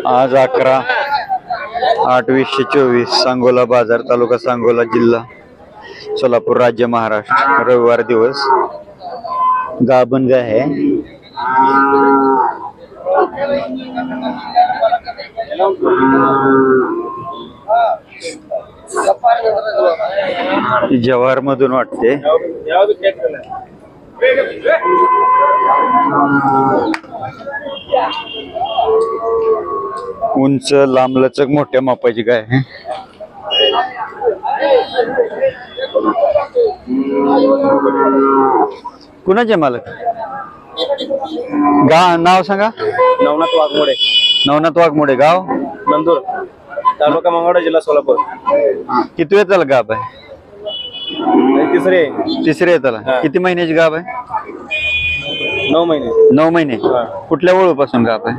आज 11/8/2024 सांगोला बाजार, तालुका सांगोला, जिल्हा सोलापूर, राज्य महाराष्ट्र. रविवार दिवस. गाभण गाय आहे. जवाहर मधून वाटते. उंच, लांबलचक, मोठ्या मापाची गाय आहे. कुणाचे मालक? नाव सांगा. नवनाथ वाघमोडे. नवनाथ वाघमोडे. गाव नंदूर, तालुका मंगळवेढा, जिल्हा सोलापूर. किती वेळ त्याला गाभ आहे? तिसरे त्याला. किती महिन्याची गाभ आहे? 9 महिने. 9 महिने. कुठल्या वळूपासून गाभ आहे?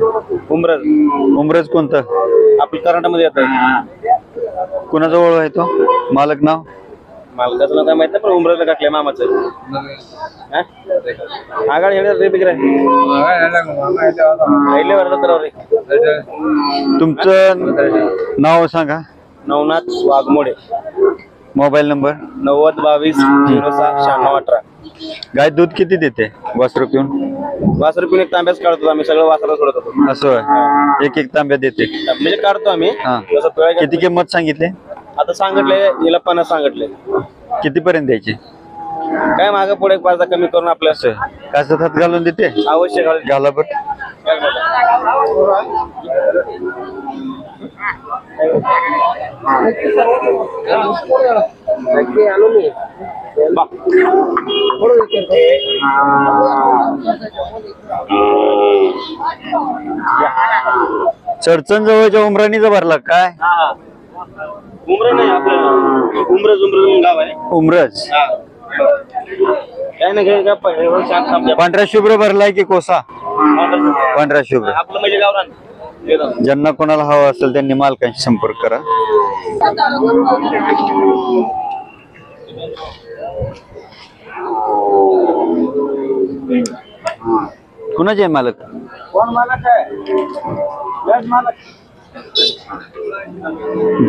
उमरज. उमरज कोणतं? आपल्या कर्नाटकमध्ये येत आहे. कुणाचा वळू आहे तो? मालक नाव? मालकाचं नाव काय माहित नाही, पण उमरजला टाकले मामाचं. आगाड रे बिग्रा तुमचं नाव सांगा. नवनाथ वाघमोडे. Mobile number? 9022069618. गाय दूध किती देते वासरू पिऊन? वासरू पिऊन एक तांब्याच काढतो आम्ही, सगळं वासरा सोडत होतो. असं एक तांब्या देते म्हणजे काढतो आम्ही. किती किंमत सांगितली? आता सांगितले हिला 50 सांगितले. किती पर्यंत द्यायचे? काय मागे पुढे 5 कमी करून आपल्या कासत हात घालून देते? अवश्य घाला बरं. चडचण जवळच्या उमराणीचा भरला काय? उमरज नाही, आपल्याला उमरज गाव आहे. उमरज. काय नाही काय पांढरा शुभ्र भरलाय की कोसा? पांढरा शुभ्र. आपलं म्हणजे गावरान. ज्यांना कोणाला हवा असेल त्यांनी मालकांशी संपर्क करा. कुणाचे आहे मालक? कोण मालक आहे? मालक.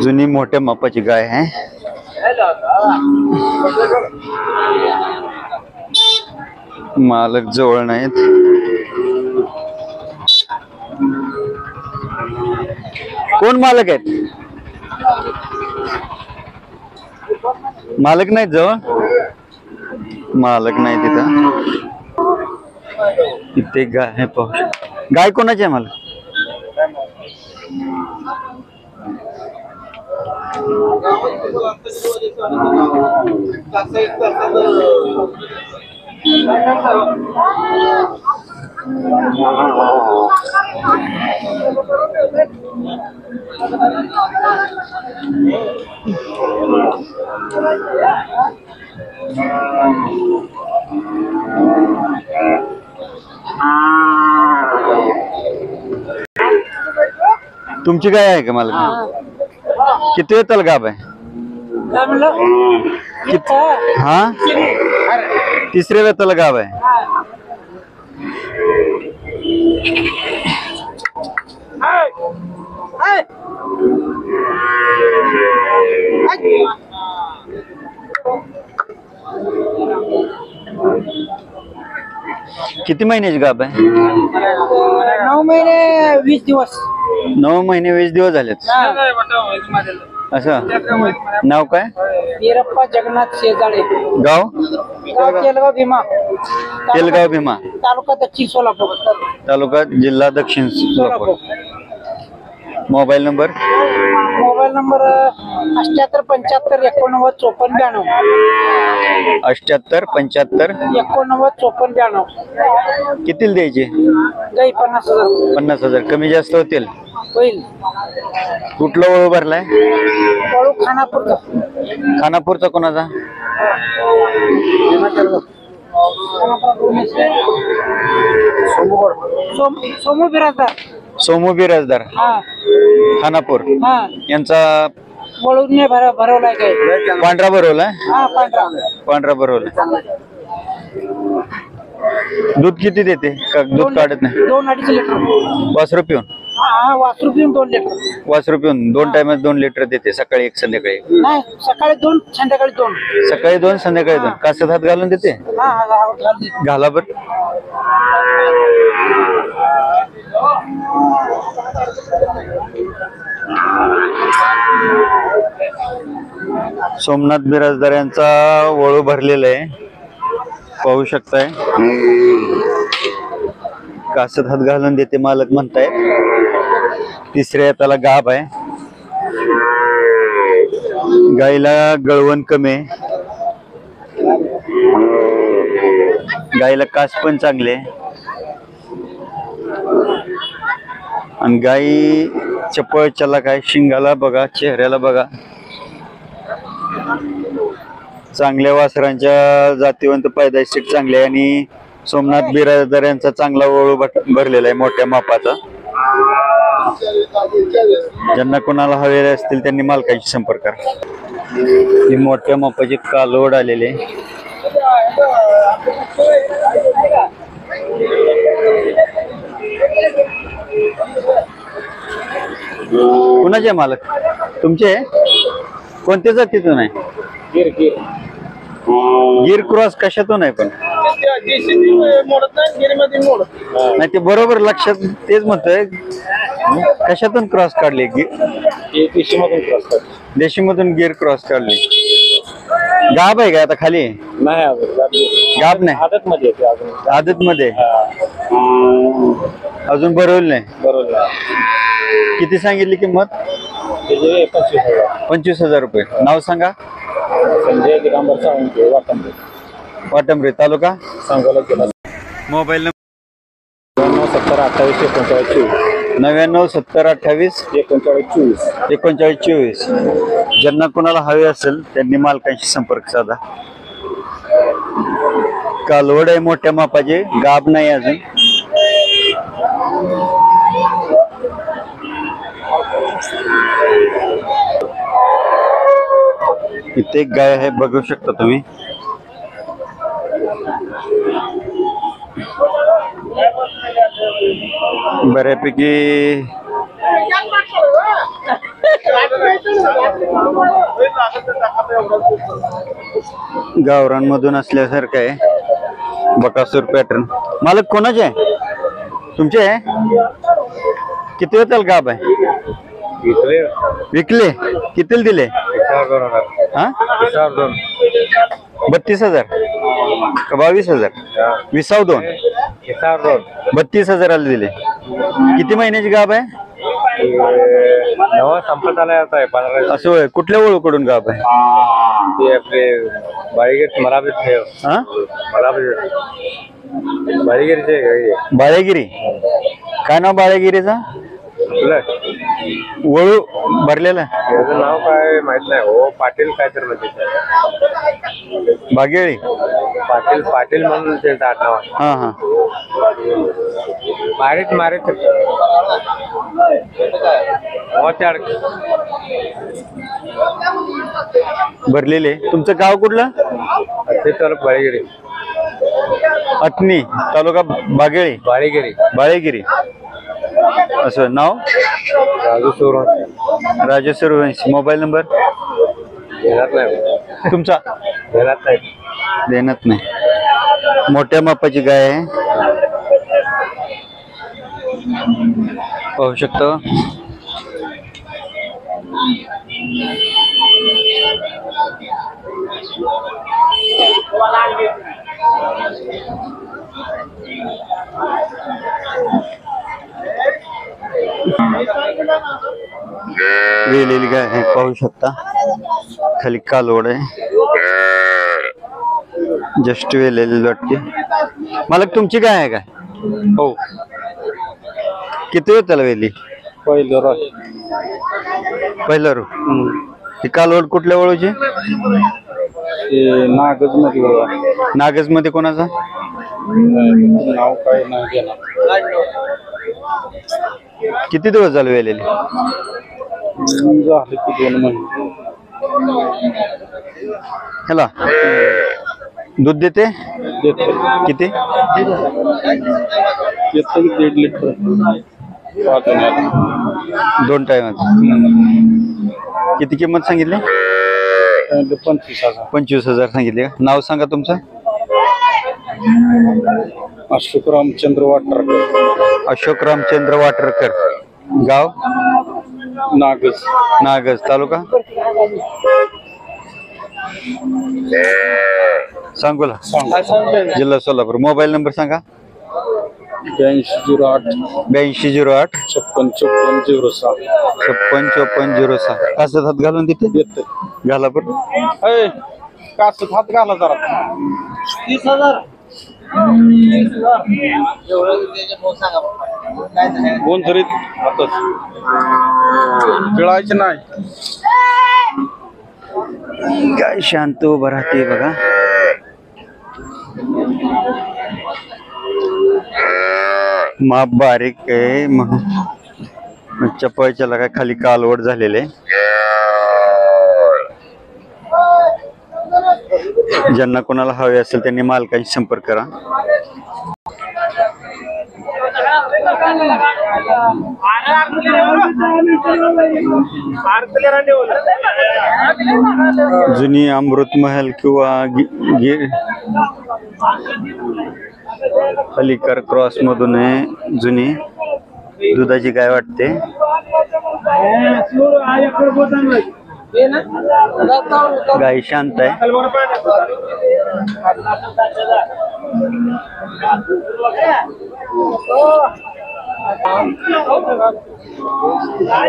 जुनी मोठ्या मापाची गाय आहे. मालक जवळ नाहीत. कोण मालक आहेत? मालक नाहीत जवळ. मालक नाही तिथं. इथे गाय आहे. पाहू. गाय कोणाची आहे? मालक तुमची गाय आहे का मालक? किती वेळ त्याला गाभ आहे? हा, तिसऱ्या वेळ त्याला गाभ आहे. किती महिन्याची गाभ आहे? 9 महिने 20 दिवस. 9 महिने 20 दिवस झालेत. असं. नाव काय? वीरप्पा जगन्नाथ शेजाळे. गाव? तेलगाव भीमा. तेलगाव भीमा. तालुका दक्षिण सोलापूर. तालुका जिल्हा दक्षिण Solapur. Mobile number? Mobile number 78 75 89 54 92. 78 75 89 54 92. कितीला द्यायचे? गाई 50,000. 50,000. कमी जास्त होतील? होईल. कुठला वळू भरलाय? वळू खानापूरचा. खानापूरचा कोणाचा? सोमू बिराजदार. सोमू बिराजदार. खानापूर. यांचा वळून भरवलाय काय? पांढरा भरवलाय? हा, पांढरा. पांढरा भरवलाय. दूध किती देते का दूध काढत नाही? 2-2.5 लिटर. वासरू पिऊन हा वासरू पिऊन 2 लिटर. वासरू पिऊन 2 टाइम 2 लिटर देते, सकाळी 1 संध्याकाळी. नाही सकाळी 2 संध्याकाळी 2. सकाळी 2 संध्याकाळी 2. कासत हात घालून देते. हा घाला बर. सोमनाथ बिराजदार यांचा वळू भरलेला आहे, पाहू शकताय. कासत हात घालून देते मालक म्हणताय. तिसऱ्या हाताला गाभ आहे. गाईला गळवण कमी आहे. गाईला कास पण चांगले आहे. आणि गाई चपळ चलाक आहे. शिंगाला बघा, चेहऱ्याला बघा. चांगल्या वासरांच्या जातीवंत पैदाशीक चांगले आहे. आणि सोमनाथ बिराजदार यांचा चांगला वळू भरलेला आहे, मोठ्या मापाचा. ज्यांना कोणाला हवे असतील त्यांनी मालकाशी संपर्क करा. ही मोठ्या मापाची कालवड आलेले. कुणाचे मालक तुमचे? कोणत्या जातीतून आहे? गिर क्रॉस कशातून आहे? पण नाही ते बरोबर लक्षात, तेच म्हणतोय कशातून क्रॉस काढले? देशीमधून गिर क्रॉस काढले. गाब आहे का आता खाली? नाही गाब नाही, आदत मध्ये. आदत मध्ये अजून भरवलं नाही. बरोबर. किती सांगितली किंमत? 25,000 रुपये. नाव सांगा. संजय दिगंबर सावंत, वाटंबे. वाटंबरे, तालुका सांगोला जिल्हा. मोबाईल नंबर 99 70 28 99 70 28 39 39 ज्यांना कोणाला हवे असेल त्यांनी मालकांशी संपर्क साधा. कालवड आहे मोठ्या मापाचे, गाब नाही अजून. इथे एक गाय आहे, बघू शकता तुम्ही. बऱ्यापैकी गावरांमधून असल्यासारखं आहे. बकासूर पॅटर्न. मालक कोणाचे आहे? तुमचे आहे? किती होतील गाब आहे? विकले. कितीला दिले? हा 32,000 का 22,000? 22 32,000 दिले. किती महिन्याची गाब आहे? संपत आलाय आता 15. असं होय. कुठल्या ओळूकडून गाब आहे? ते आपले बाळीगीर मराबीत ठेव. हा बाळीगिरीचे बाळेगिरी. काय नाव बाळेगिरीचा? वळू भरलेला. त्याचं नाव काय माहित नाही हो. पाटील काय तर म्हणजे बागेळी. पाटील म्हणून त्यांचं आडनाव. हा हा. मारीत भरलेले. तुमचं गाव कुठलं? ते तर बाळीगिरी. अटनी, तालुका बागेळी. बाळेगिरी. असं नाव? राजू सूर्यवंशी. Mobile number? तुमचा? देण्यात नाही. मोठ्या मापाची गाय आहे, पाहू शकतो. वेलेली गाय आहे, पाहू शकता. खाली कालवड आहे, जस्ट वेलेली वाटते. मालक तुमची गाय आहे काय? हो. किती वेळ त्याला वेली? पहिलं रो. ही कालवड कुठल्या वळूची? नागज मध्ये. नागज मध्ये कोणाचा? नाव काय नाही. किती दिवस झाले वेलेली? झाले की 2 महिने. ह्याला दूध देते किती? 1.5 लिटर. 2 टाइम. किती किंमत सांगितली? 25,000. 25,000 सांगितले का? नाव सांगा तुमचं. अशोक रामचंद्र वाटरकर. अशोक रामचंद्र वाटरकर. गाव नागज. नागज तालुका सांगोला जिल्हा सोलापूर. मोबाईल नंबर सांगा. 8208 8208 565406. 565406. कासत हात घालून तिथे घाला पण. कासत हात घाला जरा. 30,000. कोण तरी आताच गिळायचे नाही. काय शांत उभं राहते बघा. माप बारीक आहे म्हणून चपळच्याला काय खाली कालवड झालेले. ज्यांना कोणाला हवे असेल त्यांनी मालकांशी संपर्क करा. जुनी अमृत महल किंवा अलीकर क्रॉस मधून जुनी दुधाची गाय वाटते. गाय शांत आहे.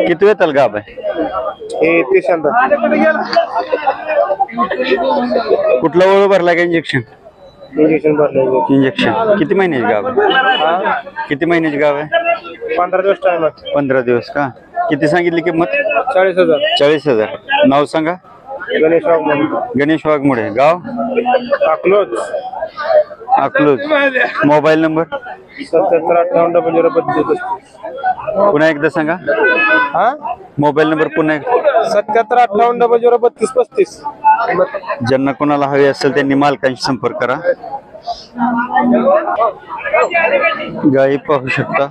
किती वेळ गाभ आहे? कुठला ओळख भरला का? Injection injection. किती महिन्याची गाव आहे? किती महिन्याची गाव आहे? 15 दिवस टाइम आहे. 15 दिवस का? किती सांगितली किंमत? 40,000. 40,000. नाव सांगा. गणेश वाघ. गणेश वाघमोडे. गाव अकलोज. अकलूज. Mobile number 77580032. पुन्हा एकदा सांगा. मोबाईल नंबर पुन्हा 7758003235. ज्यांना कोणाला हवे असेल त्यांनी मालकांशी संपर्क करा. गाई पाहू शकता.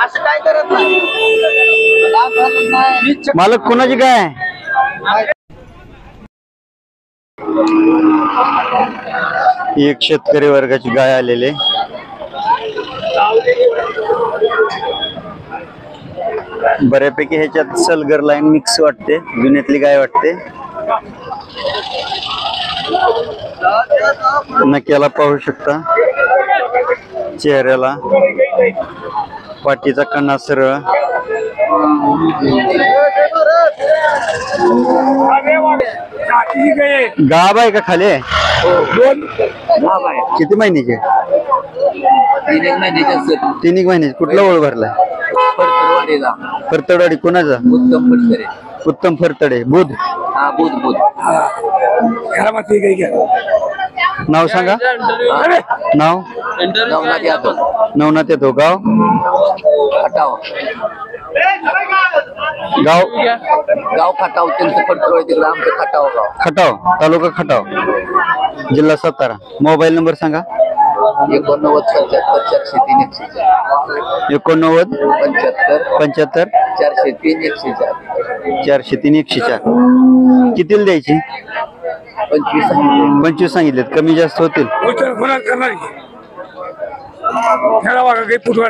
असं काय करत नाही. मालक कोणाची गाय आहे? एक शेतकरी वर्गाची गाय आलेले. बऱ्यापैकी ह्याच्यात सलगर लाईन मिक्स वाटते. जुन्यातली गाय वाटते. नक्याला पाहू शकता. चेहऱ्याला पाठीचा कणा सरळ. गाभ आहे का खाली आहे? किती महिन्याचे? 3 एक महिन्याचे. कुठला ओळ भरलाय? फरतडवाडी. कोणाचा? उत्तम फरतडे. बुध. नाव सांगा. नाव नवनाथ येतो. गाव गाव खटाव. त्यांचं फडतळ तिकडे आमचं खटाव गाव. खटाव तालुका खटाव जिल्हा सातारा. मोबाईल नंबर सांगा. 89 75 403 104. 89 75 403 104. 403 104. कितीला द्यायची? 25 सांगितलेत. कमी जास्त होतील.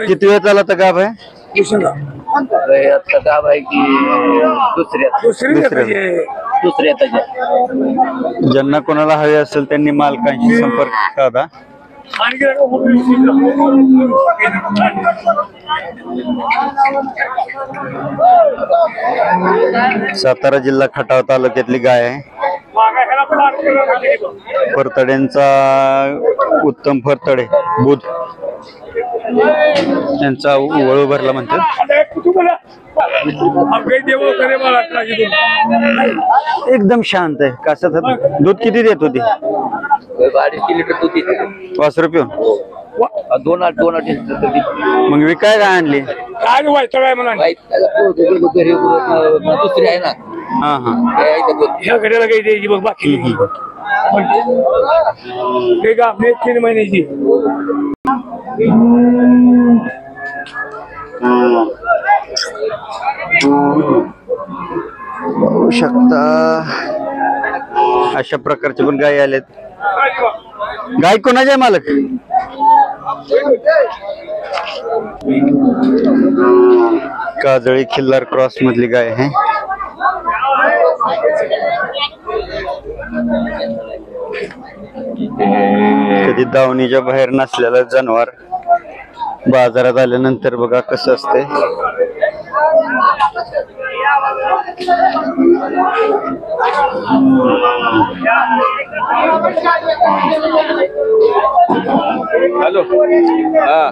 किती वेळ चालला तर गाभ आहे? आता गाव आहे की दुसऱ्या. ज्यांना कोणाला हवे असेल त्यांनी मालकांशी संपर्क साधा. सातारा जिल्हा खटाव तालुक्यातली गाय आहे. फरतड्यांचा उत्तम फरतडे बुध यांचा वळू भरला म्हणतात. एकदम शांत आहे. कसं दूध किती देत होती? 2.5 लिटर दूध. ₹5 पिऊन दोन आठ मग विकाय काय आणली? काय व्हायचं काय म्हणा घरी दुसरी आहे ना हा हा ह्या घड्याला काही द्यायची बघ बाकी ते का आपले 3 महिन्याची बघू शकता अशा प्रकारचे पण गाय आलेत. गाय कोणाचे आहे मालक? काजळी खिल्लार क्रॉस मधली गाय आहे. कधी दावणीच्या बाहेर नसलेलं जनावर बाजारात आल्यानंतर बघा कसं असते. हॅलो हा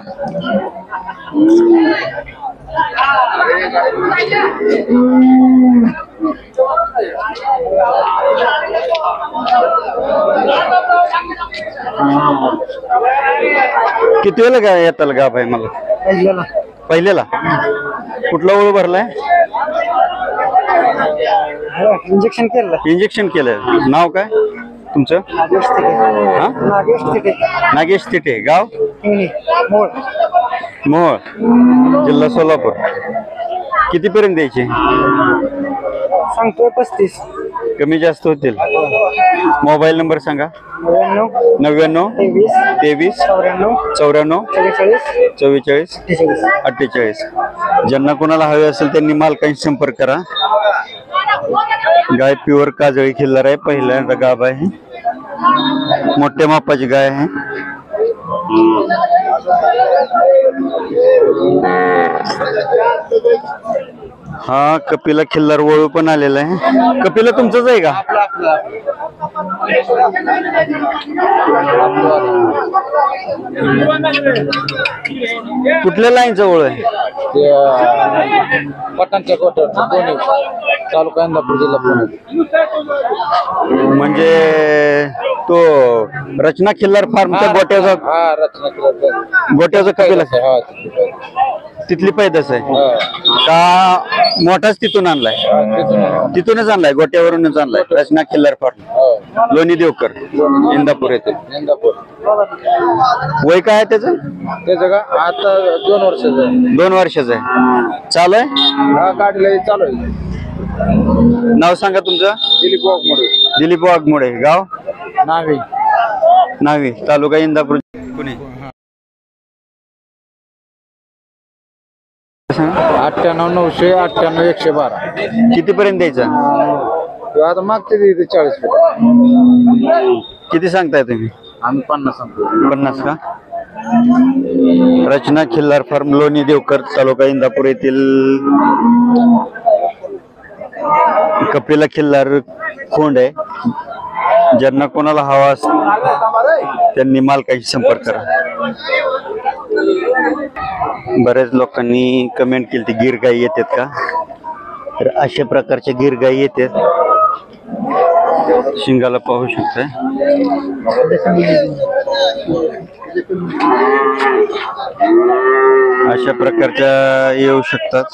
किती वेळेला गाय येताल गाभ आहे मला? पहिल्याला. कुठला ओळ भरलाय? इंजेक्शन केलं. इंजेक्शन केलं. नाव काय तुमचं? हा? नागेश तिटे. गाव मोहोळ, जिल्हा सोलापूर. किती पर्यंत द्यायचे? सांगतोय 35. कमी जास्त होतील. मोबाईल नंबर सांगा. 99 23 94 44 48. ज्यांना कोणाला हवे असेल त्यांनी मालकांशी संपर्क करा. गाय प्युअर काजळी खिल्लार आहे. पहिल्यांदा गाभ आहे. मोठ्या मापाची गाय आहे. हा कपिला खिल्लार वळू पण आलेला आहे. कपिला तुमचंच आहे का? कुठल्या लाईनचा ओळ आहे? पटांच्या दोन्ही तालुका इंदापूर जिल्हा पुणे. म्हणजे तो रचना खिल्लार फार्मचा गोट्याचा कपिला तिथली पैदास आहे का? मोठाच तिथून आणलाय? तिथूनच आणलाय, गोट्यावरूनच आणलाय. रचना खिल्लार फार्म, लोणी देवकर, इंदापूर येथे. वय काय आहे त्याचं? त्याचं का आता 2 वर्षाचं आहे. 2 वर्षाचं आहे. चालू आहे? गाडीला चालू आहे. नाव सांगा तुमचं? दिलीप वाघमोडे. दिलीप वाघमोडे. गाव? नावी, तालुका इंदापूर, पुणे. 98 900 98 112. किती पर्यंत द्यायचा? आता मागते 40 किती सांगताय तुम्ही? आम्ही 50 सांगतो. 50 का? रचना खिल्लार फार्म, लोणी देवकर, तालुका इंदापूर येथील कपिला खिल्लार खोंड आहे. ज्यांना कोणाला हवा असेल त्यांनी मालकाशी संपर्क करा. बऱ्याच लोकांनी कमेंट केली ती गिर गाई येतात का? तर अशा प्रकारच्या गिर गाई येतात. शिंगाला पाहू शकताय. अशा प्रकारच्या येऊ शकतात.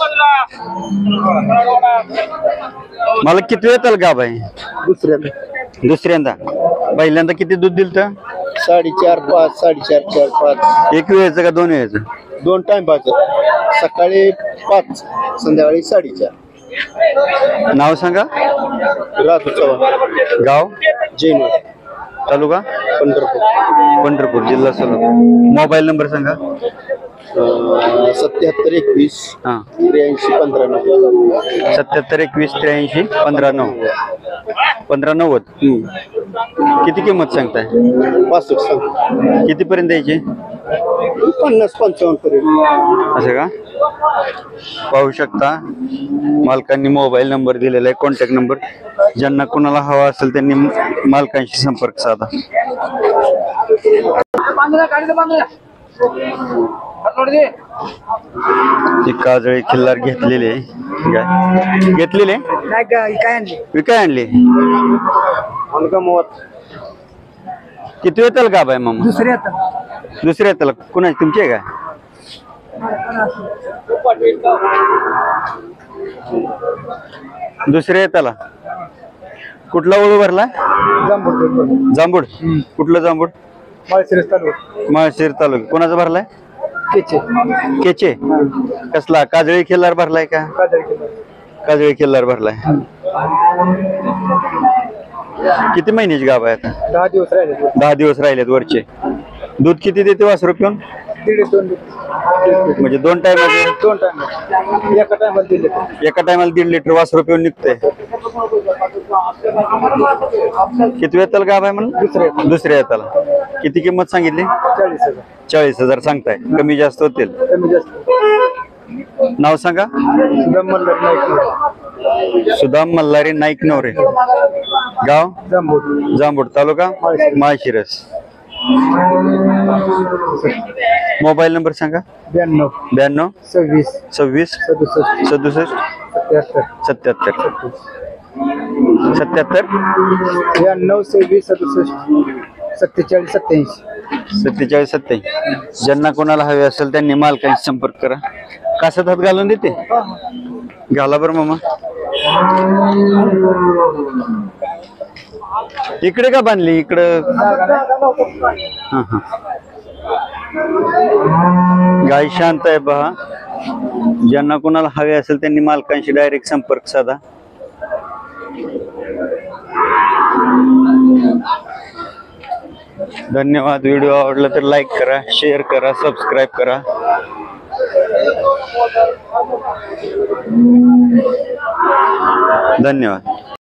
मला किती वेळ गाभ आहे? दुसऱ्यांदा. पहिल्यांदा किती दूध दिलं तर? 4.5 5 4.5 4 5. एक वेळेचं का 2 वेळेचं? 2 टाइम पाच. सकाळी 5, संध्याकाळी 4.5. नाव सांगा. राजू चव्हाण. गाव? जैन. तालुका? पंढरपूर, जिल्हा सोलापूर. मोबाईल नंबर सांगा. 77 21 हां 83 15 9. 77 21 83 15 9. 15 90. किती किंमत सांगताय? 65 सांग. किती पर्यंत द्यायची? 50 55 पर्यंत. असं का? पाहू शकता मालकांनी मोबाईल नंबर दिलेला आहे, कॉन्टॅक्ट नंबर. ज्यांना कोणाला हवा असेल त्यांनी मालकांशी संपर्क साधा. ती काजळी खिल्लार घेतलेली आहे. घेतलेली विकाय आणली. किती वेळ त्याला गाभ आहे मामा? दुसऱ्या त्याला कुणाची तुमची आहे का? दुसऱ्या त्याला कुठला ओळू भरला? जांभूड. कुठलं जांभूड? माळशिरस तालुका. कोणाचा भरलाय? केचे. कसला काजळी खिल्लार भरलाय का? काजळी खिल्लार भरलाय. किती महिन्याची गाभ आहे आता? 10 दिवस राहिले. 10 दिवस राहिलेत वरचे. दूध किती देते वासरू पिऊन? 1.5 म्हणजे 2 टायमाचे? 2 टाइम एका टायमाला दिले. एका टायमाला 1.5 लिटर वासरू पिऊन निघते. किती वेळ त्याला गाभ आहे म्हणून? दुसऱ्या येताला. किती किंमत सांगितली? 40,000. 40,000 सांगताय. कमी जास्त होतील. कमी जास्त. नाव सांगा. सुदाम मल्हारी नाईक नवरे. गाव? जांभूड. तालुका माळशिरस. मोबाईल नंबर सांगा. 92 92 26 26 67 67 77 77 92 26 67 47 87. 47 87. ज्यांना कोणाला हवे असेल त्यांनी मालकांशी संपर्क करा. कासात हात घालून देते? घाला बरं मामा. इकडे का बांधली? इकडं. हा हा. गाय शांत आहे पहा. ज्यांना कोणाला हवे असेल त्यांनी मालकांशी डायरेक्ट संपर्क साधा. धन्यवाद. व्हिडिओ आवडला तर लाईक करा, शेअर करा, सबस्क्राईब करा. धन्यवाद.